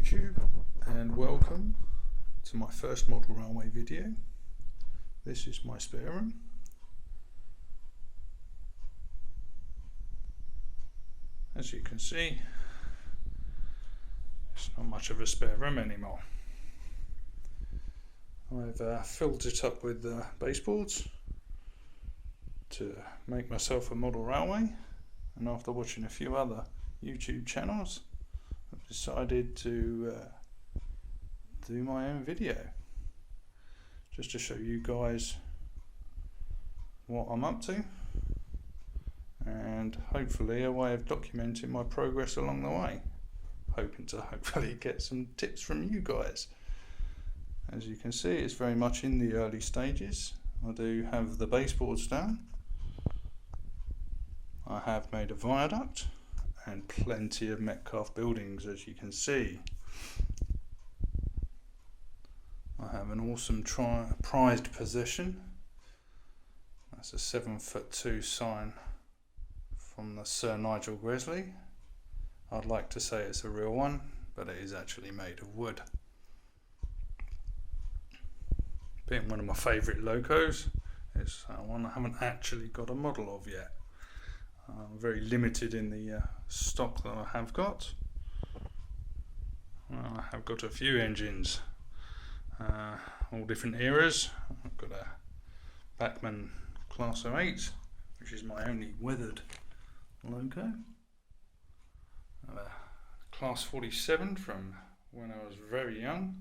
YouTube, and welcome to my first model railway video. This is my spare room. As you can see, it's not much of a spare room anymore. I've filled it up with baseboards to make myself a model railway, and after watching a few other YouTube channels, I've decided to do my own video just to show you guys what I'm up to, and hopefully a way of documenting my progress along the way, hoping to hopefully get some tips from you guys. As you can see, it's very much in the early stages. I do have the baseboards down, I have made a viaduct and plenty of Metcalfe buildings, as you can see. I have an awesome prized possession. That's a 7'2" sign from the Sir Nigel Gresley. I'd like to say it's a real one, but it is actually made of wood. Being one of my favourite locos, it's one I haven't actually got a model of yet. I'm very limited in the stock that I have got. I have got a few engines, all different eras. I've got a Bachmann Class 08, which is my only weathered loco. I have a Class 47 from when I was very young.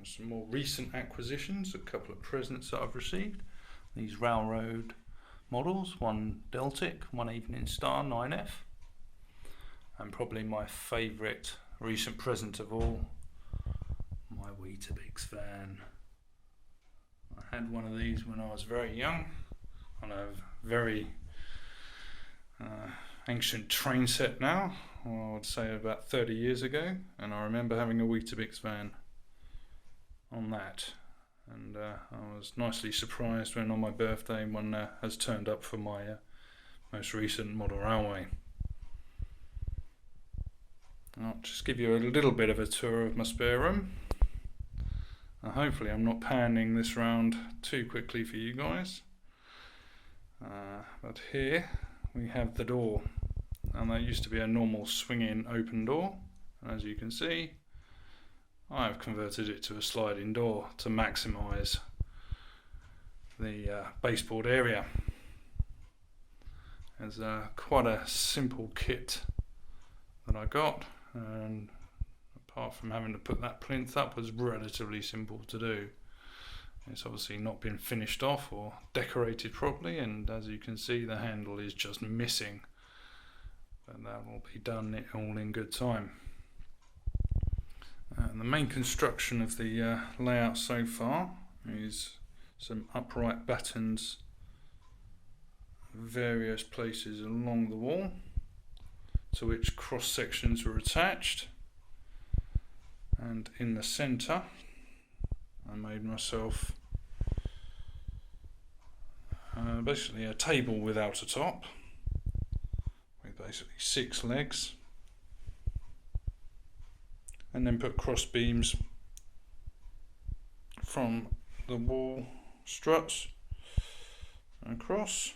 Some more recent acquisitions, a couple of presents that I've received. These railroad models, one Deltic, one Evening Star 9F, and probably my favourite recent present of all, my Weetabix van. I had one of these when I was very young on a very ancient train set now, I would say about 30 years ago, and I remember having a Weetabix van on that, and I was nicely surprised when on my birthday one has turned up for my most recent model railway. I'll just give you a little bit of a tour of my spare room. Hopefully I'm not panning this round too quickly for you guys, but here we have the door, and that used to be a normal swing-in open door, and as you can see I've converted it to a sliding door to maximise the baseboard area. It's quite a simple kit that I got, and apart from having to put that plinth up, was relatively simple to do. It's obviously not been finished off or decorated properly, and as you can see the handle is just missing, but that will be done all in good time. The main construction of the layout so far is some upright battens various places along the wall, to which cross sections were attached, and in the centre I made myself basically a table without a top, with basically 6 legs, and then put cross beams from the wall struts across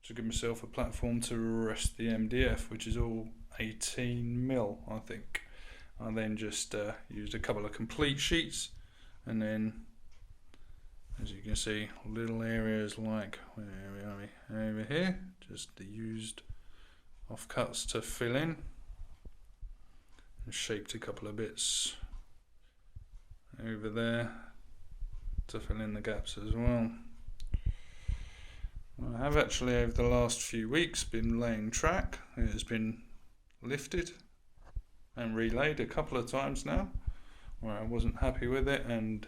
to give myself a platform to rest the MDF, which is all 18mm, I think. I then just used a couple of complete sheets, and then as you can see little areas like, where are we, over here, just the used offcuts to fill in, and shaped a couple of bits over there to fill in the gaps as well. I have actually over the last few weeks been laying track. It has been lifted and relayed a couple of times now where I wasn't happy with it, and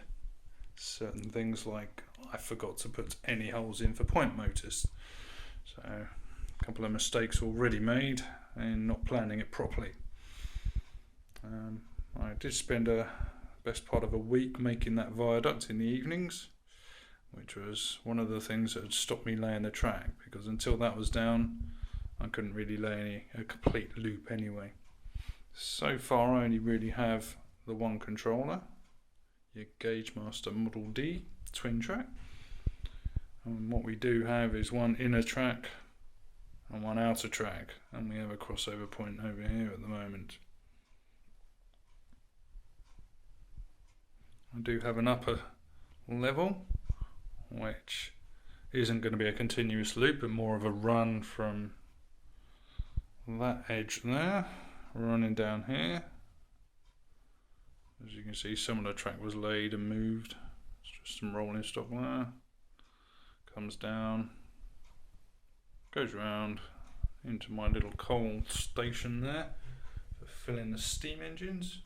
certain things like I forgot to put any holes in for point motors, so a couple of mistakes already made in not planning it properly. I did spend a best part of a week making that viaduct in the evenings, which was one of the things that had stopped me laying the track, because until that was down I couldn't really lay a complete loop anyway. So far I only really have the one controller, your Gauge Master Model D twin track. And what we do have is one inner track and one outer track, and we have a crossover point over here at the moment. I do have an upper level, which isn't going to be a continuous loop, but more of a run from that edge there, running down here. As you can see, some of the track was laid and moved. It's just some rolling stock there. Comes down, goes round into my little coal station there for filling the steam engines,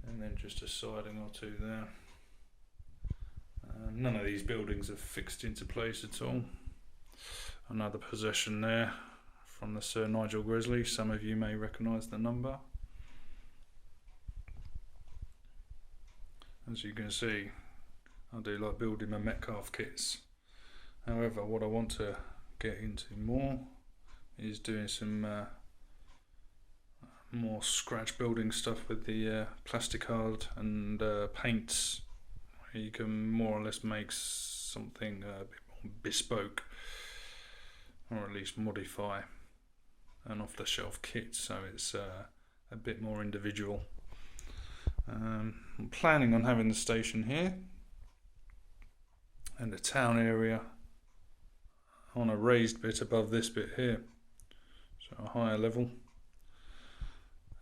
and then just a siding or two there. None of these buildings are fixed into place at all. Another possession there from the Sir Nigel Grizzly. Some of you may recognise the number. As you can see, I do like building my Metcalf kits. However, what I want to get into more is doing some more scratch building stuff with the plastic hard and paints. You can more or less make something a bit more bespoke, or at least modify an off-the-shelf kit, so it's a bit more individual. I'm planning on having the station here and the town area on a raised bit above this bit here, so a higher level,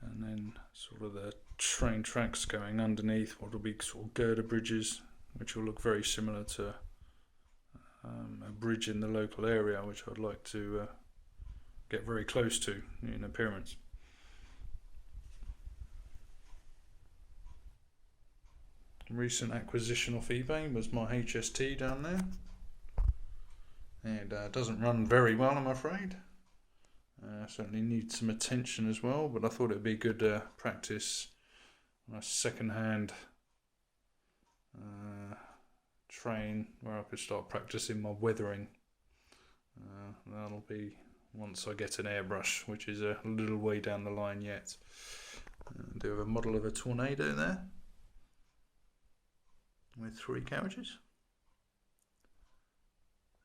and then sort of the train tracks going underneath what will be sort of girder bridges, which will look very similar to a bridge in the local area, which I'd like to get very close to in appearance. Recent acquisition off eBay was my HST down there, and doesn't run very well, I'm afraid. Certainly needs some attention as well, but I thought it'd be good practice on a second-hand train where I could start practicing my weathering. That'll be once I get an airbrush, which is a little way down the line yet. I do have a model of a Tornado there with 3 carriages.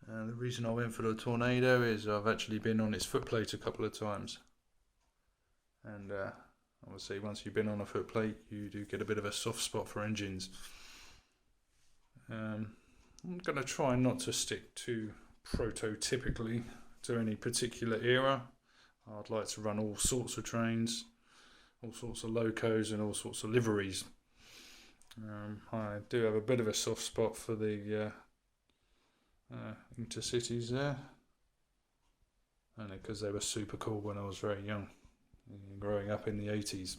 The reason I went for the Tornado is I've actually been on its footplate a couple of times, and obviously once you've been on a footplate you do get a bit of a soft spot for engines. I'm going to try not to stick too prototypically to any particular era. I'd like to run all sorts of trains, all sorts of locos and all sorts of liveries. I do have a bit of a soft spot for the intercities there, only because they were super cool when I was very young, growing up in the 80s.